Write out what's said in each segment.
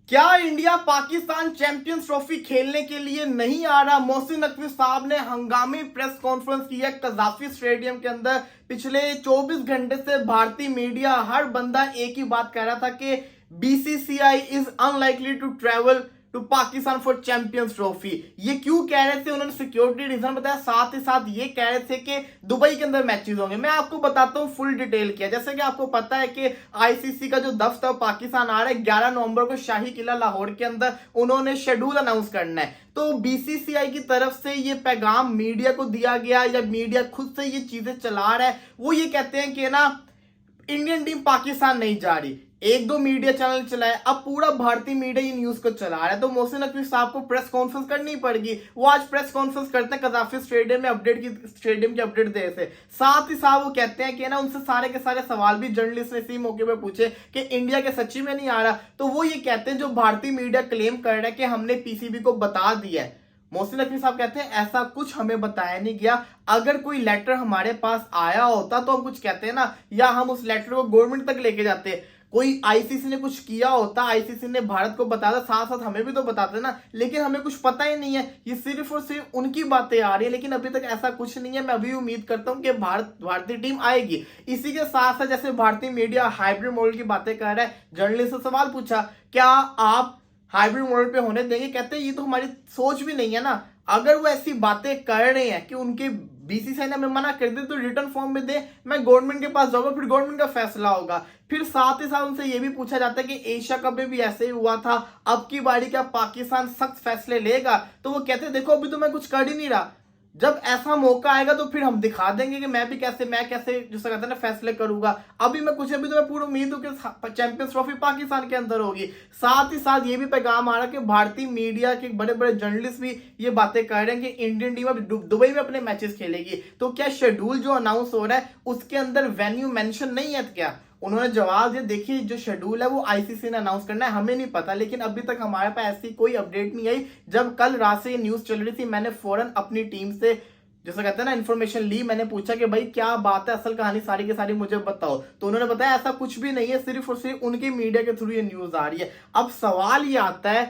क्या India Pakistan champions trophy खेलने के लिए नहीं आ रहा? मोहसिन नकवी साहब ने हंगामी प्रेस कॉन्फ्रेंस की है कजाफी स्टेडियम के अंदर। पिछले 24 घंटे से भारतीय मीडिया हर बंदा एक ही बात कह रहा था कि BCCI is unlikely to travel to Pakistan for Champions Trophy. ये क्यों कह रहे थे? उन्होंने सिक्योरिटी रीजन बताया, साथ ही साथ ये कह रहे थे कि दुबई के अंदर मैचेस होंगे। मैं आपको बताता हूँ फुल डिटेल किया। जैसे कि आपको पता है कि आईसीसी का जो दफ्तर पाकिस्तान आ रहा है 11 नवंबर को शाही किला लाहौर के अंदर, उन्होंने शेड्यूल अनाउंस करना है। तो बीसीसीआई की तरफ से ये पैगाम मीडिया को दिया गया या मीडिया खुद से ये चीजें चला रहा है। वो ये कहते हैं कि ना इंडियन टीम पाकिस्तान नहीं जा रही। एक दो मीडिया चैनल चलाए, अब पूरा भारतीय मीडिया ये न्यूज को चला रहा है। तो मोहसिन नकवी साहब को प्रेस कॉन्फ्रेंस करनी पड़ेगी। वो आज प्रेस कॉन्फ्रेंस करते हैं कजाफी स्टेडियम में स्टेडियम की अपडेट दे से। साथ ही साथ वो कहते हैं कि ना उनसे सारे के सारे सवाल भी जर्नलिस्ट ने इसी मौके पर पूछे कि इंडिया के सच्ची में नहीं आ रहा। तो वो ये कहते हैं जो भारतीय मीडिया क्लेम कर रहा है कि हमने पीसीबी को बता दिया है, मोहसिन नकवी साहब कहते हैं ऐसा कुछ हमें बताया नहीं गया। अगर कोई लेटर हमारे पास आया होता तो हम कुछ कहते हैं ना, या हम उस लेटर को गवर्नमेंट तक लेके जाते। कोई आईसीसी ने कुछ किया होता, आईसीसी ने भारत को बताता, साथ साथ हमें भी तो बताते ना। लेकिन हमें कुछ पता ही नहीं है, ये सिर्फ और सिर्फ उनकी बातें आ रही है। लेकिन अभी तक ऐसा कुछ नहीं है। मैं अभी उम्मीद करता हूं कि भारतीय टीम आएगी। इसी के साथ साथ जैसे भारतीय मीडिया हाइब्रिड मॉडल की बातें कर रहा है, जर्नलिस्ट से सवाल पूछा क्या आप हाइब्रिड मॉडल पे होने देंगे? कहते हैं ये तो हमारी सोच भी नहीं है ना। अगर वो ऐसी बातें कर रहे हैं कि उनके बीसीसीआई ने हमें मना कर दे तो रिटर्न फॉर्म में दे, मैं गवर्नमेंट के पास जाऊंगा, फिर गवर्नमेंट का फैसला होगा। फिर साथ ही साथ उनसे ये भी पूछा जाता है कि एशिया कप में भी ऐसे ही हुआ था, अब की बारी क्या पाकिस्तान सख्त फैसले लेगा? तो वो कहते हैं देखो अभी तो मैं कुछ कर ही नहीं रहा, जब ऐसा मौका आएगा तो फिर हम दिखा देंगे कि मैं कैसे जिससे कहते हैं ना फैसले करूंगा। अभी मैं तो मैं पूरी उम्मीद हूं कि चैंपियंस ट्रॉफी पाकिस्तान के अंदर होगी। साथ ही साथ ये भी पैगाम आ रहा है कि भारतीय मीडिया के बड़े बड़े जर्नलिस्ट भी ये बातें कर रहे हैं कि इंडियन टीम अब दुबई में अपने मैचेस खेलेगी। तो क्या शेड्यूल जो अनाउंस हो रहा है उसके अंदर वेन्यू मेंशन नहीं है क्या? उन्होंने जवाब दिया देखिए जो शेड्यूल है वो आईसीसी ने अनाउंस करना है, हमें नहीं पता। लेकिन अभी तक हमारे पास ऐसी कोई अपडेट नहीं आई। जब कल रात से ये न्यूज चल रही थी, मैंने फौरन अपनी टीम से जैसा कहते हैं ना इन्फॉर्मेशन ली। मैंने पूछा कि भाई क्या बात है, असल कहानी सारी की सारी मुझे बताओ। तो उन्होंने बताया ऐसा कुछ भी नहीं है, सिर्फ और सिर्फ उनकी मीडिया के थ्रू ये न्यूज आ रही है। अब सवाल ये आता है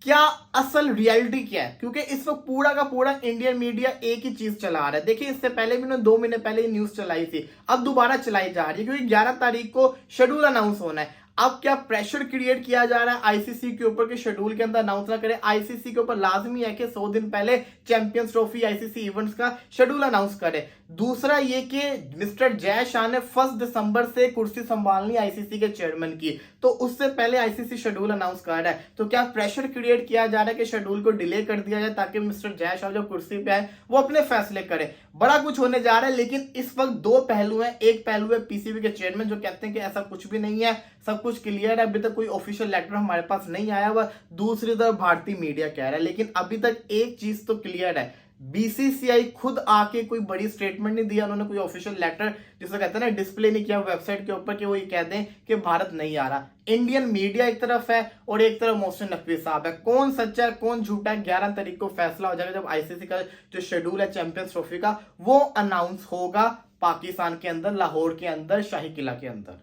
क्या असल रियलिटी क्या है? क्योंकि इस वक्त पूरा का पूरा इंडियन मीडिया एक ही चीज चला रहा है। देखिए इससे पहले भी उन्होंने 2 महीने पहले न्यूज चलाई थी, अब दोबारा चलाई जा रही है क्योंकि 11 तारीख को शेड्यूल अनाउंस होना है। अब क्या प्रेशर क्रिएट किया जा रहा है आईसीसी के ऊपर कि शेड्यूल के अंदर अनाउंस ना करे? आईसीसी के ऊपर लाजमी है कि 100 दिन पहले चैंपियंस ट्रॉफी आईसीसी इवेंट्स का शेड्यूल अनाउंस करे। दूसरा ये कि मिस्टर जय शाह ने 1 दिसंबर से कुर्सी संभालनी आईसीसी के चेयरमैन की, तो उससे पहले आईसीसी शेड्यूल अनाउंस कर रहा है। तो क्या प्रेशर क्रिएट किया जा रहा है कि शेड्यूल को डिले कर दिया जाए ताकि मिस्टर जय शाह जो कुर्सी पे आए वो अपने फैसले करे? बड़ा कुछ होने जा रहा है। लेकिन इस वक्त 2 पहलू हैं। एक पहलू है पीसीबी के चेयरमैन जो कहते हैं कि ऐसा कुछ भी नहीं है, सब कुछ क्लियर है, अभी तक कोई ऑफिशियल लेटर हमारे पास नहीं आया हुआ। दूसरी तरफ भारतीय मीडिया कह रहा है। लेकिन अभी तक एक चीज तो क्लियर है, बीसीसीआई खुद आके कोई बड़ी स्टेटमेंट नहीं दिया, उन्होंने कोई ऑफिशियल लेटर जिसे कहते हैं ना डिस्प्ले नहीं किया वेबसाइट के ऊपर कि वो ये कह दें कि भारत नहीं आ रहा। इंडियन मीडिया एक तरफ है और एक तरफ मोहसिन नकवी साहब है। कौन सच्चा है कौन झूठा है 11 तारीख को फैसला हो जाएगा जब आईसीसी का जो शेड्यूल है चैंपियंस ट्रॉफी का वो अनाउंस होगा पाकिस्तान के अंदर, लाहौर के अंदर, शाही किला के अंदर।